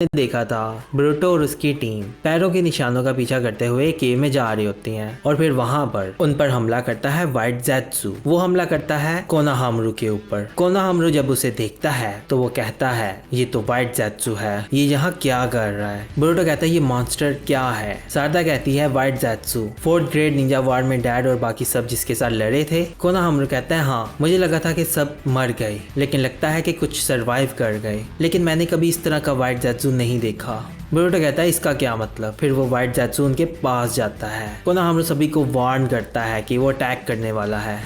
देखा था ब्रूटो और उसकी टीम पैरों के निशानों का पीछा करते हुए केव में जा रही होती हैं और फिर वहां पर उन पर हमला करता है व्हाइट ज़ेत्सु। वो हमला करता है कोनोहामारू के ऊपर। कोनोहामारू जब उसे देखता है तो वो कहता है ये तो व्हाइट ज़ेत्सु है, ये यहाँ क्या कर रहा है। ब्रूटो कहता है ये मॉन्स्टर क्या है। सारदा कहती है white Zetsu 4th grade ninja war में डैड और बाकी सब जिसके साथ लड़े थे। कोनोहामारू कहता है हाँ, मुझे लगा था कि सब मर गए, लेकिन लगता है कि कुछ सरवाइव कर गए, लेकिन मैंने कभी इस तरह का व्हाइट ज़ेत्सु नहीं देखा। ब्रूटो कहता है इसका क्या मतलब। फिर वो व्हाइट ज़ेत्सु उनके पास जाता है। कोनोहामारू सभी को वार्न करता है कि वो अटैक करने वाला है।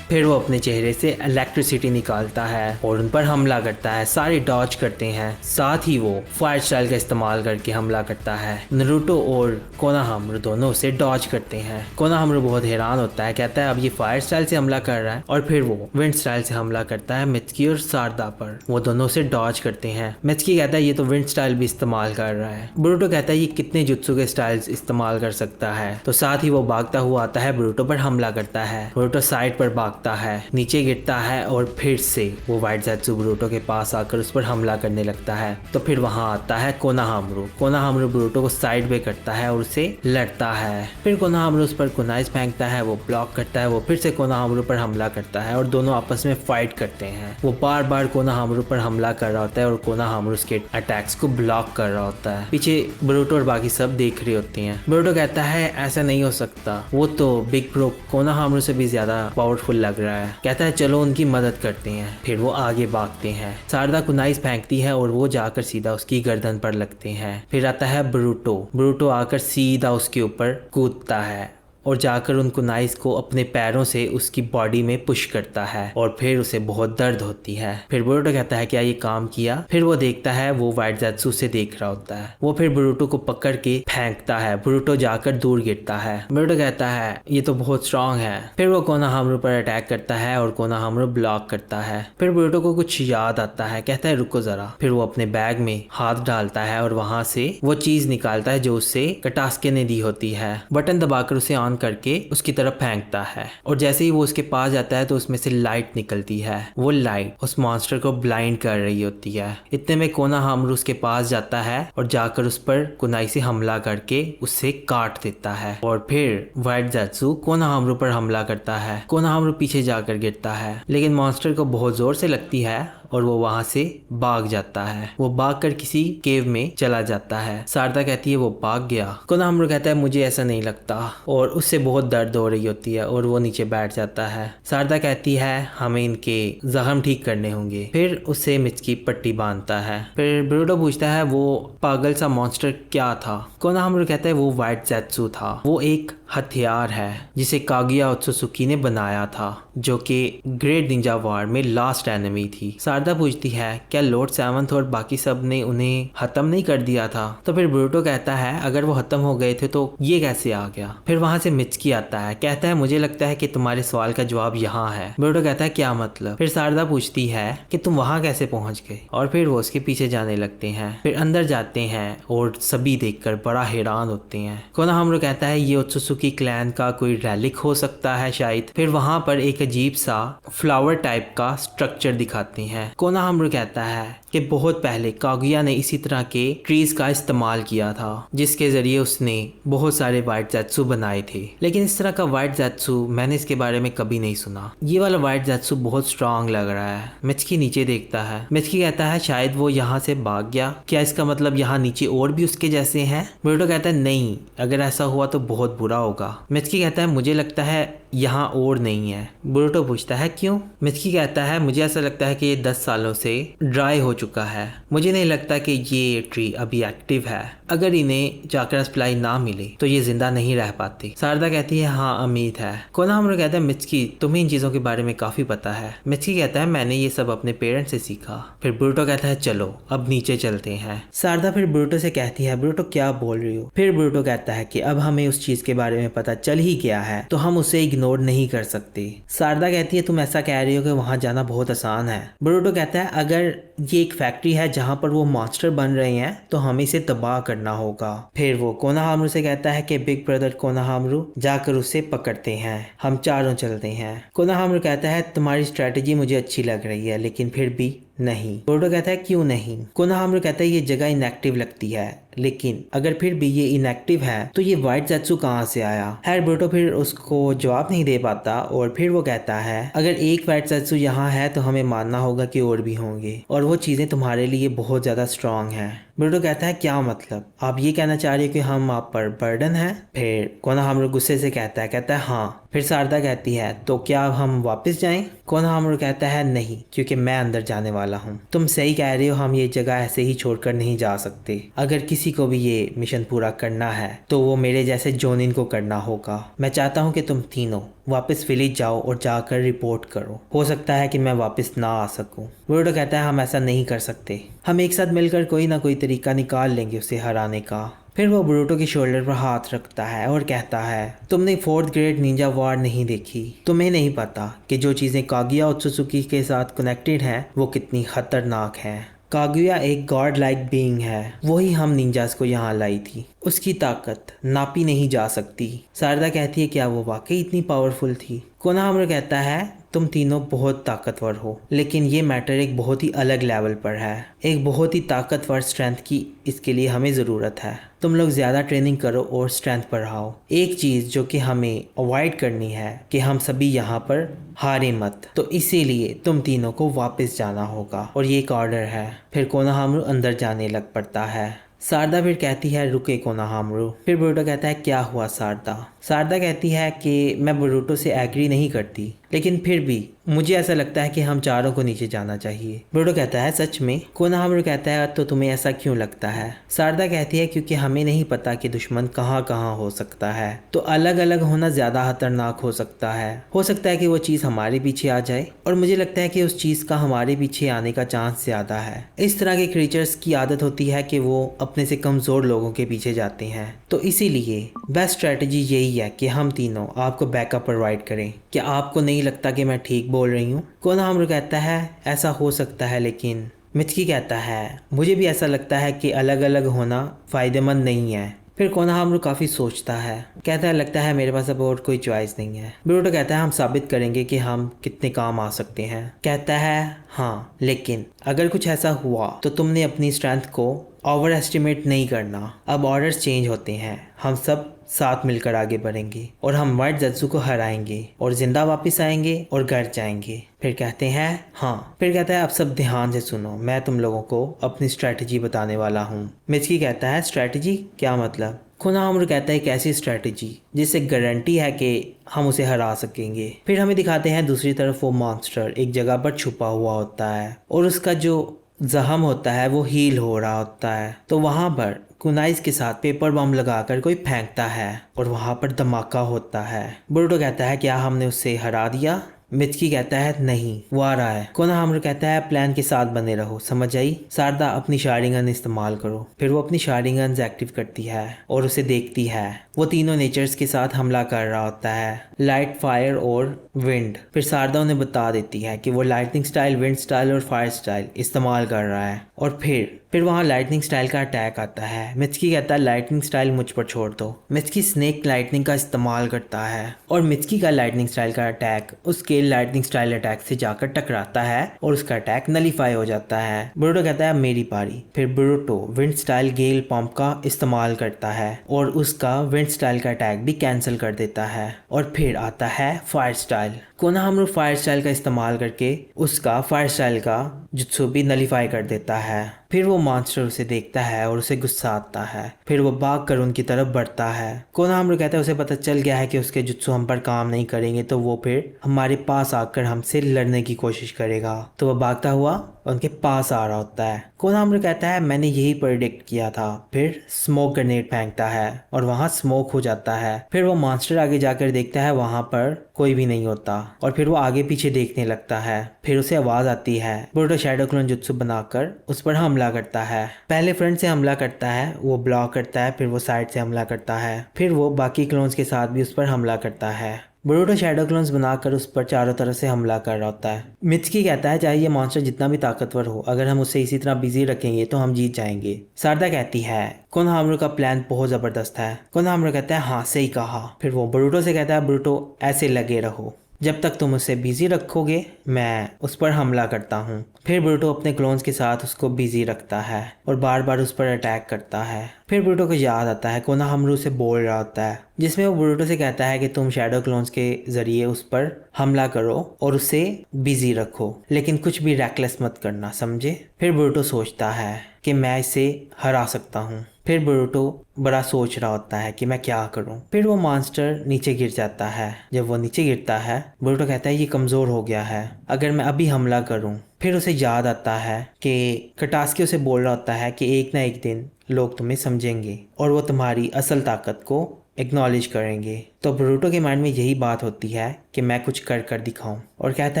फिर वो अपने चेहरे से इलेक्ट्रिसिटी निकालता है और उन पर हमला करता है। सारे डॉज करते हैं, साथ ही वो फायर स्टाइल का इस्तेमाल करके हमला करता है। नारुतो और कोनोहामारू दोनों उसे डॉज करते हैं। कोनोहामारू बहुत हैरान होता है, कहता है अब ये फायर स्टाइल से हमला कर रहा है, और फिर वो विंड स्टाइल से हमला करता है मित्सुकी और सारदा पर। वो दोनों उसे डॉज करते हैं। मित्सुकी कहता है ये तो विंड स्टाइल भी इस्तेमाल कर रहा है। ब्रूटो कहता है ये कितने जुत्सु के स्टाइल्स इस्तेमाल कर सकता है। तो साथ ही वो भागता हुआ आता है, ब्रूटो पर हमला करता है। ब्रूटो साइड पर है, नीचे गिरता है और फिर से वो व्हाइट ज़ेत्सु ब्रूटो के पास आकर उस पर हमला करने लगता है। तो फिर वहां आता है कोनोहामारू। कोनोहामारू ब्रूटो को साइड पे करता है और उसे लड़ता है। फिर कोनोहामारू उस पर कुनाइस फेंकता है, वो ब्लॉक करता है। वो फिर से कोनोहामारू पर हमला करता है और दोनों आपस में फाइट करते हैं। वो बार बार कोनोहामारू पर हमला कर रहा होता है और कोनोहामारू उसके अटैक्स को ब्लॉक कर रहा होता है। पीछे ब्रूटो और बाकी सब देख रही होती हैं। ब्रूटो कहता है ऐसा नहीं हो सकता, वो तो बिग ब्रो कोनोहामारू से भी ज्यादा पावरफुल लग रहा है। कहता है चलो उनकी मदद करते हैं। फिर वो आगे भागते हैं। सारदा कुनाइस फेंकती है और वो जाकर सीधा उसकी गर्दन पर लगते हैं। फिर आता है ब्रूटो। ब्रूटो आकर सीधा उसके ऊपर कूदता है और जाकर उन कुनाइस को अपने पैरों से उसकी बॉडी में पुश करता है और फिर उसे बहुत दर्द होती है। फिर ब्रूटो कहता है क्या ये काम किया। फिर वो देखता है वो व्हाइट ज़ेत्सु से देख रहा होता है। वो फिर ब्रूटो को पकड़ के फेंकता है। ब्रूटो जाकर दूर गिरता है। ब्रूटो कहता है ये तो बहुत स्ट्रांग है। फिर वो कोनोहामारू पर अटैक करता है और कोनोहामारू ब्लॉक करता है। फिर ब्रूटो को कुछ याद आता है, कहता है रुको जरा। फिर वो अपने बैग में हाथ डालता है और वहां से वो चीज निकालता है जो उसे कटास्के ने दी होती है। बटन दबाकर उसे ऑन करके उसकी तरफ फेंकता है और जैसे ही वो उसके पास जाता है तो उसमें से लाइट निकलती है। वो लाइट उस मॉन्स्टर को ब्लाइंड कर रही होती है। इतने में कोनोहामारू उसके पास जाता है और जाकर उस पर कुनाई से हमला करके उसे काट देता है। और फिर व्हाइट ज़ेत्सु कोनोहामारू पर हमला करता है। कोनोहामारू पीछे जाकर गिरता है, लेकिन मॉन्स्टर को बहुत जोर से लगती है और वो वहां से भाग जाता है। वो भागकर किसी केव में चला जाता है। सारदा कहती है वो भाग गया। कोनोहामारू कहता है मुझे ऐसा नहीं लगता, और उससे बहुत दर्द हो रही होती है और वो नीचे बैठ जाता है। सारदा कहती है हमें इनके जख्म ठीक करने होंगे। फिर उसे मित्सुकी पट्टी बांधता है। फिर ब्रूटो पूछता है वो पागल सा मॉन्स्टर क्या था। कोनोहामारू कहता है वो व्हाइट ज़ेत्सु था। वो एक हथियार है जिसे कागुया ओत्सुसुकी ने बनाया था, जो कि ग्रेट निंजा वॉर में लास्ट एनिमी थी। सारदा पूछती है क्या लॉर्ड सेवंथ और बाकी सब ने उन्हें खत्म नहीं कर दिया था। तो फिर ब्रूटो कहता है अगर वो खत्म हो गए थे तो ये कैसे आ गया। फिर वहां से मित्सुकी आता है, कहता है मुझे लगता है कि तुम्हारे सवाल का जवाब यहाँ है। ब्रूटो कहता है क्या मतलब। फिर सारदा पूछती है कि तुम वहां कैसे पहुंच गए, और फिर वो उसके पीछे जाने लगते हैं। फिर अंदर जाते हैं और सभी देखकर बड़ा हैरान होते हैं। कोनोहामारू कहता है ये ओत्सुसुकी क्लैन का कोई रैलिक हो सकता है शायद। फिर वहां पर एक अजीब सा फ्लावर टाइप का स्ट्रक्चर दिखाते हैं। कोनोहामारू कहता है कि बहुत पहले कागुया ने इसी तरह के ट्रीज का इस्तेमाल किया था, जिसके जरिए उसने बहुत सारे व्हाइट ज़ेत्सु बनाए थे, लेकिन इस तरह का व्हाइट ज़ेत्सु मैंने इसके बारे में कभी नहीं सुना। ये वाला व्हाइट ज़ेत्सु बहुत स्ट्रांग लग रहा है। मित्सुकी नीचे देखता है। मित्सुकी कहता है शायद वो यहाँ से भाग गया। क्या इसका मतलब यहाँ नीचे और भी उसके जैसे हैं। ब्रूटो कहता है नहीं, अगर ऐसा हुआ तो बहुत बुरा होगा। मित्सुकी कहता है मुझे लगता है यहाँ और नहीं है। ब्रूटो पूछता है क्यों। मित्सुकी कहता है मुझे ऐसा लगता है कि ये 10 सालों से ड्राई हो चुका है। मुझे नहीं लगता कि ये ट्री अभी एक्टिव है। अगर इन्हें चाक्रा सप्लाई ना मिले तो ये जिंदा नहीं रह पाते। सारदा कहती है हाँ उम्मीद है। कोनोहामारू कहता है मित्सुकी तुम्हें इन चीजों के बारे में काफी पता है। मित्सुकी कहता है मैंने ये सब अपने पेरेंट्स से सीखा। फिर ब्रूटो कहता है चलो अब नीचे चलते हैं। सारदा फिर ब्रूटो से कहती है ब्रूटो क्या बोल रही हो। फिर ब्रूटो कहता है कि अब हमें उस चीज के बारे में पता चल ही गया है तो हम उसे इग्नोर नहीं कर सकते। शारदा कहती है तुम ऐसा कह रही हो कि वहां जाना बहुत आसान है। बोरुटो कहता है अगर ये एक फैक्ट्री है जहां पर वो मॉन्स्टर बन रहे हैं तो हमें इसे तबाह करना होगा। फिर वो कोनोहामारू से कहता है कि बिग ब्रदर कोनोहामारू जाकर उसे पकड़ते हैं, हम चारों चलते हैं। कोनोहामारू कहता है तुम्हारी स्ट्रेटेजी मुझे अच्छी लग रही है लेकिन फिर भी नहीं। बोरुटो कहता है क्यों नहीं। कोनोहामारू कहता है ये जगह इनएक्टिव लगती है, लेकिन अगर फिर भी ये इनएक्टिव है तो ये व्हाइट ज़ेत्सु कहाँ से आया है। बोरुटो फिर उसको जवाब नहीं दे पाता और फिर वो कहता है अगर एक व्हाइट ज़ेत्सु यहाँ है तो हमें मानना होगा कि और भी होंगे और वो चीज़ें तुम्हारे लिए बहुत ज़्यादा स्ट्रांग हैं। बोरुटो कहता है क्या मतलब, आप ये कहना चाह रहे हो कि हम आप पर बर्डन है। फिर कोनोहामारू गुस्से से कहता है हाँ। फिर शारदा कहती है तो क्या हम वापस जाएं। कोनोहामारू कहता है नहीं, क्योंकि मैं अंदर जाने वाला हूँ। तुम सही कह रहे हो, हम ये जगह ऐसे ही छोड़कर नहीं जा सकते। अगर किसी को भी ये मिशन पूरा करना है तो वो मेरे जैसे जोनिन को करना होगा। मैं चाहता हूँ कि तुम तीनों वापस विलेज जाओ और जाकर रिपोर्ट करो, हो सकता है कि मैं वापस ना आ सकूं। बोरुटो कहता है हम ऐसा नहीं कर सकते, हम एक साथ मिलकर कोई ना कोई तरीका निकाल लेंगे उसे हराने का। फिर वो बोरुटो के शोल्डर पर हाथ रखता है और कहता है तुमने 4th ग्रेड निंजा वॉर नहीं देखी, तुम्हें नहीं पता कि जो चीज़ें कागुया ओत्सुत्सुकी के साथ कनेक्टेड हैं वो कितनी खतरनाक हैं। कागुया एक गॉड लाइक बीइंग है, वही हम निंजास को यहाँ लाई थी। उसकी ताकत नापी नहीं जा सकती। शारदा कहती है क्या वो वाकई इतनी पावरफुल थी। कोनोहामारू कहता है तुम तीनों बहुत ताकतवर हो, लेकिन ये मैटर एक बहुत ही अलग लेवल पर है, एक बहुत ही ताकतवर स्ट्रेंथ की इसके लिए हमें ज़रूरत है। तुम लोग ज़्यादा ट्रेनिंग करो और स्ट्रेंथ बढ़ाओ। एक चीज़ जो कि हमें अवॉइड करनी है कि हम सभी यहाँ पर हारे मत, तो इसीलिए तुम तीनों को वापस जाना होगा और ये एक ऑर्डर है। फिर कोनोहामारू अंदर जाने लग पड़ता है। शारदा फिर कहती है रुके कोनोहामारू। फिर बोरुटो कहता है क्या हुआ शारदा। शारदा कहती है कि मैं बोरुटो से एग्री नहीं करती, लेकिन फिर भी मुझे ऐसा लगता है कि हम चारों को नीचे जाना चाहिए। बोरुटो कहता है सच में। कोनोहामारू कहता है तो तुम्हें ऐसा क्यों लगता है। शारदा कहती है क्योंकि हमें नहीं पता कि दुश्मन कहाँ कहाँ हो सकता है, तो अलग अलग होना ज़्यादा खतरनाक हो सकता है। हो सकता है कि वो चीज़ हमारे पीछे आ जाए और मुझे लगता है कि उस चीज़ का हमारे पीछे आने का चांस ज़्यादा है। इस तरह के क्रीचर्स की आदत होती है कि वो अपने से कमज़ोर लोगों के पीछे जाते हैं, तो इसीलिए बेस्ट स्ट्रेटजी यही है कि हम तीनों आपको बैकअप प्रोवाइड करें। क्या आपको नहीं लगता कि मैं ठीक बोल रही हूँ। कोनोहामारू कहता है ऐसा हो सकता है, लेकिन मित्सुकी कहता है मुझे भी ऐसा लगता है कि अलग अलग होना फ़ायदेमंद नहीं है। फिर कोनोहामारू काफ़ी सोचता है, कहता है लगता है मेरे पास अब और कोई चॉइस नहीं है। बोरुटो कहता है हम साबित करेंगे कि हम कितने काम आ सकते हैं। कहता है हाँ, लेकिन अगर कुछ ऐसा हुआ तो तुमने अपनी स्ट्रेंथ को ओवर एस्टिमेट नहीं करना। अब ऑर्डर्स चेंज होते हैं, हम सब साथ मिलकर आगे बढ़ेंगे और हम व्हाइट ज़ेत्सु को हराएंगे और जिंदा वापस आएंगे और घर जाएंगे। फिर कहते हैं हाँ। फिर कहता है अब सब ध्यान से सुनो, मैं तुम लोगों को अपनी स्ट्रैटेजी बताने वाला हूँ। मित्सुकी कहता है स्ट्रैटेजी क्या मतलब। कोनोहामारू कहता है एक ऐसी स्ट्रैटेजी जिससे गारंटी है कि हम उसे हरा सकेंगे। फिर हमें दिखाते हैं दूसरी तरफ वो मॉन्स्टर एक जगह पर छुपा हुआ होता है और उसका जो जख्म होता है वो हील हो रहा होता है। तो वहाँ पर कुनाइस के साथ पेपर बम लगाकर कोई फेंकता है और वहाँ पर धमाका होता है। बोरुटो कहता है क्या हमने उसे हरा दिया। मित्सुकी कहता है नहीं, वो आ रहा है। कोनोहामारू कहता है प्लान के साथ बने रहो, समझ आई। शारदा अपनी शारिंगन इस्तेमाल करो। फिर वो अपनी शारिंगन एक्टिव करती है और उसे देखती है। वो तीनों नेचर्स के साथ हमला कर रहा होता है, लाइट, फायर और विंड। फिर शारदा उन्हें बता देती है कि वो लाइटनिंग स्टाइल, विंड स्टाइल और फायर स्टाइल इस्तेमाल कर रहा है। और फिर वहाँ लाइटनिंग स्टाइल का अटैक आता है। मित्सुकी कहता है लाइटनिंग स्टाइल मुझ पर छोड़ दो। मित्सुकी स्नेक लाइटनिंग का इस्तेमाल करता है और मित्सुकी का लाइटनिंग स्टाइल का अटैक उसके लाइटनिंग स्टाइल अटैक से जाकर टकराता है और उसका अटैक नलीफाई हो जाता है। बोरुटो कहता है मेरी पारी। फिर बोरुटो विंड स्टाइल गेल पंप का इस्तेमाल करता है और उसका विंड स्टाइल का अटैक भी कैंसिल कर देता है। और फिर आता है fire style. Konohamaru fire style का इस्तेमाल करके उसका फायर स्टाइल का जुत्सु भी नलीफाई कर देता है। फिर वो मॉन्स्टर उसे देखता है और उसे गुस्सा आता है। फिर वो भाग कर उनकी तरफ बढ़ता है। कोनोहामारू कहता है उसे पता चल गया है कि उसके जुत्सु हम पर काम नहीं करेंगे, तो वो फिर हमारे पास आकर हमसे लड़ने की कोशिश करेगा। तो वो भागता हुआ उनके पास आ रहा होता है। कोनोहामारू कहता है मैंने यही प्रेडिक्ट किया था। फिर स्मोक ग्रेनेड फेंकता है और वहाँ स्मोक हो जाता है। फिर वो मॉन्स्टर आगे जाकर देखता है, वहाँ पर कोई भी नहीं होता और फिर वो आगे पीछे देखने लगता है। फिर उसे आवाज आती है। बोरुटो शैडो क्लोन जुत्सु बनाकर उस पर हमला करता है। पहले फ्रंट से हमला करता है, वो ब्लॉक करता है, फिर वो साइड से हमला करता है, फिर वो बाकी क्लोन्स के साथ भी उस पर हमला करता है। बोरुटो शैडो क्लोन्स बनाकर उस पर चारों तरफ से हमला कर रहा होता है। मित्सुकी कहता है चाहे ये मॉन्स्टर जितना भी ताकतवर हो, अगर हम उसे इसी तरह बिजी रखेंगे तो हम जीत जाएंगे। सारदा कहती है कोनोहामारू का प्लान बहुत जबरदस्त है। कोनोहामारू कहता है हाँ सही कहा। फिर वो बोरुटो से कहता है बोरुटो ऐसे लगे रहो, जब तक तुम उसे बिजी रखोगे मैं उस पर हमला करता हूँ। फिर बोरुटो अपने क्लोन्स के साथ उसको बिजी रखता है और बार बार उस पर अटैक करता है। फिर बोरुटो को याद आता है कोनोहामारू से बोल रहा होता है, जिसमें वो बोरुटो से कहता है कि तुम शैडो क्लोन्स के जरिए उस पर हमला करो और उसे बिजी रखो, लेकिन कुछ भी रैकलेस मत करना, समझे। फिर बोरुटो सोचता है कि मैं इसे हरा सकता हूँ। फिर बोरुटो बड़ा सोच रहा होता है कि मैं क्या करूं। फिर वो मॉन्स्टर नीचे गिर जाता है। जब वो नीचे गिरता है बोरुटो कहता है ये कमज़ोर हो गया है, अगर मैं अभी हमला करूं। फिर उसे याद आता है कि कटास्की उसे बोल रहा होता है कि एक ना एक दिन लोग तुम्हें समझेंगे और वो तुम्हारी असल ताकत को एक्नॉलेज करेंगे। तो बोरुटो के माइंड में यही बात होती है कि मैं कुछ कर कर दिखाऊं, और कहता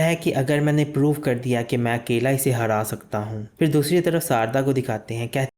है कि अगर मैंने प्रूव कर दिया कि मैं अकेला इसे हरा सकता हूं। फिर दूसरी तरफ सारदा को दिखाते हैं, कहते